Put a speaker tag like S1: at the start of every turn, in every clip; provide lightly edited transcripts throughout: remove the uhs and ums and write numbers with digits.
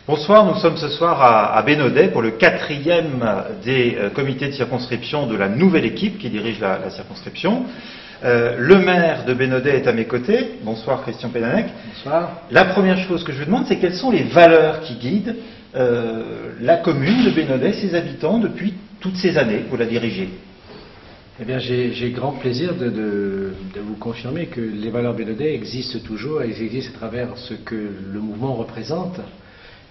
S1: Bonsoir, nous sommes ce soir à Bénodet pour le 4e des comités de circonscription de la nouvelle équipe qui dirige la circonscription. Le maire de Bénodet est à mes côtés. Bonsoir Christian Pénanec.
S2: Bonsoir.
S1: La première chose que je vous demande, c'est quelles sont les valeurs qui guident la commune de Bénodet, ses habitants, depuis toutes ces années que vous la dirigez.
S2: Eh bien, j'ai grand plaisir de vous confirmer que les valeurs Bénodet existent toujours, elles existent à travers ce que le mouvement représente.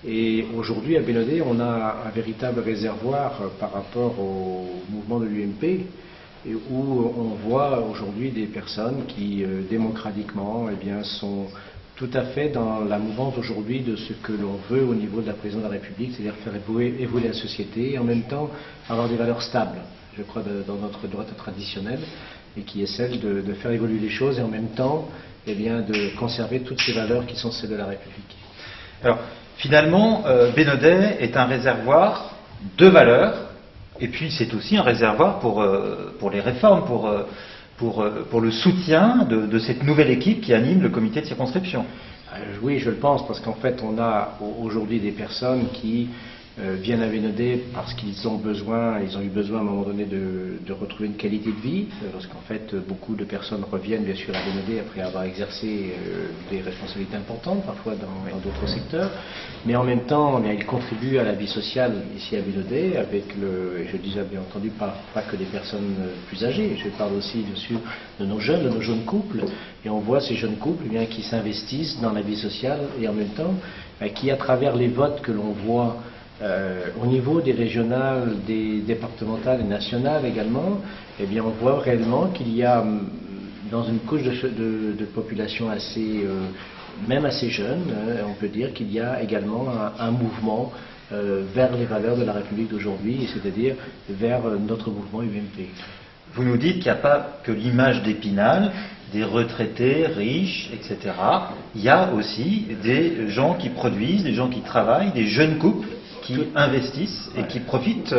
S2: Et aujourd'hui, à Bénodet, on a un véritable réservoir par rapport au mouvement de l'UMP, où on voit aujourd'hui des personnes qui, démocratiquement, eh bien, sont tout à fait dans la mouvance aujourd'hui de ce que l'on veut au niveau de la présidence de la République, c'est-à-dire faire évoluer la société et en même temps avoir des valeurs stables, je crois, dans notre droite traditionnelle, et qui est celle de faire évoluer les choses et en même temps, eh bien, de conserver toutes ces valeurs qui sont celles de la République.
S1: Alors, finalement, Bénodet est un réservoir de valeurs, et puis c'est aussi un réservoir pour les réformes, pour le soutien de cette nouvelle équipe qui anime le comité de circonscription.
S2: Oui, je le pense, parce qu'en fait, on a aujourd'hui des personnes qui viennent à Bénodet parce qu'ils ont eu besoin à un moment donné de retrouver une qualité de vie, parce qu'en fait, beaucoup de personnes reviennent bien sûr à Bénodet après avoir exercé des responsabilités importantes, parfois dans d'autres secteurs, mais en même temps, ils contribuent à la vie sociale ici à Bénodet, avec et je disais bien entendu pas que des personnes plus âgées, je parle aussi bien sûr de nos jeunes couples, et on voit ces jeunes couples eh bien, qui s'investissent dans la vie sociale et en même temps qui, à travers les votes que l'on voit au niveau des régionales, des départementales et nationales également, eh bien on voit réellement qu'il y a dans une couche de population même assez jeune, on peut dire qu'il y a également un mouvement vers les valeurs de la République d'aujourd'hui, c'est-à-dire vers notre mouvement UMP.
S1: Vous nous dites qu'il n'y a pas que l'image d'Épinal, des retraités riches, etc. Il y a aussi des gens qui produisent, des gens qui travaillent, des jeunes couples qui investissent et qui profitent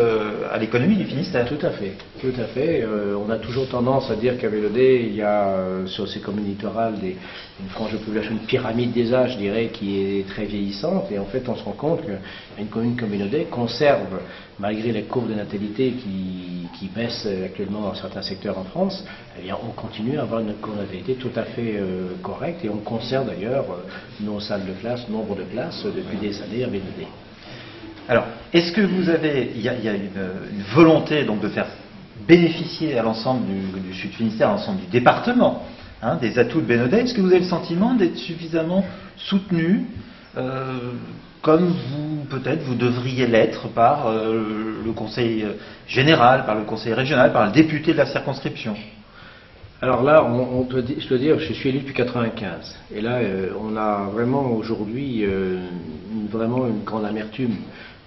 S1: à l'économie du Finistère.
S2: Tout à fait, tout à fait. On a toujours tendance à dire qu'à Bénodet, il y a sur ces communes littorales une frange de population, une pyramide des âges, je dirais, qui est très vieillissante. Et en fait, on se rend compte qu'une commune comme Bénodet conserve, malgré les courbes de natalité qui baissent actuellement dans certains secteurs en France, eh bien, on continue à avoir une courbe de natalité tout à fait correcte. Et on conserve d'ailleurs nos salles de classe, nombre de places depuis des années à Bénodet.
S1: Alors, est-ce que il y a une volonté donc de faire bénéficier à l'ensemble du Sud Finistère, à l'ensemble du département, des atouts de Bénodet? Est-ce que vous avez le sentiment d'être suffisamment soutenu, comme peut-être vous devriez l'être par le conseil général, par le conseil régional, par le député de la circonscription?
S2: Alors là, je dois dire, je suis élu depuis 1995. Et là, on a vraiment aujourd'hui vraiment une grande amertume.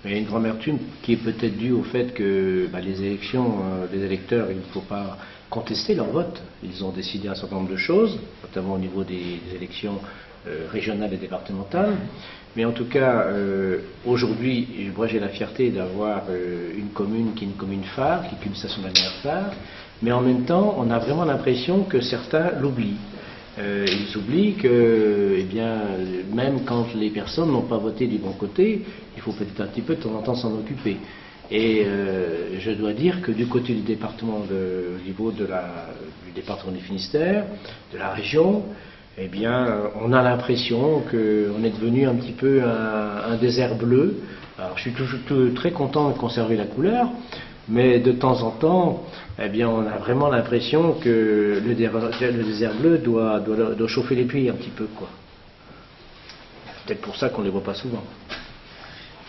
S2: Mais une grande amertume qui est peut-être due au fait que les élections, les électeurs, il ne faut pas contester leur vote. Ils ont décidé un certain nombre de choses, notamment au niveau des élections régionales et départementales. Mais en tout cas, aujourd'hui, moi j'ai la fierté d'avoir une commune qui est une commune phare, qui est une station balnéaire phare. Mais en même temps, on a vraiment l'impression que certains l'oublient. Ils oublient que, eh bien, même quand les personnes n'ont pas voté du bon côté, il faut peut-être un petit peu de temps en temps s'en occuper. Et je dois dire que du côté du département, au niveau du département du Finistère, de la région, eh bien, on a l'impression qu'on est devenu un petit peu un désert bleu. Alors, je suis toujours très content de conserver la couleur. Mais de temps en temps, eh bien, on a vraiment l'impression que le désert bleu doit chauffer les pluies un petit peu, quoi. C'est peut-être pour ça qu'on ne les voit pas souvent.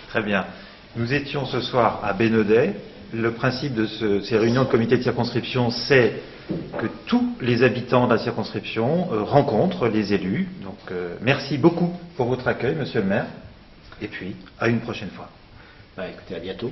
S1: Très bien. Nous étions ce soir à Bénodet. Le principe de ces réunions de comité de circonscription, c'est que tous les habitants de la circonscription rencontrent les élus. Donc, merci beaucoup pour votre accueil, monsieur le maire. Et puis, à une prochaine fois.
S2: Écoutez, à bientôt.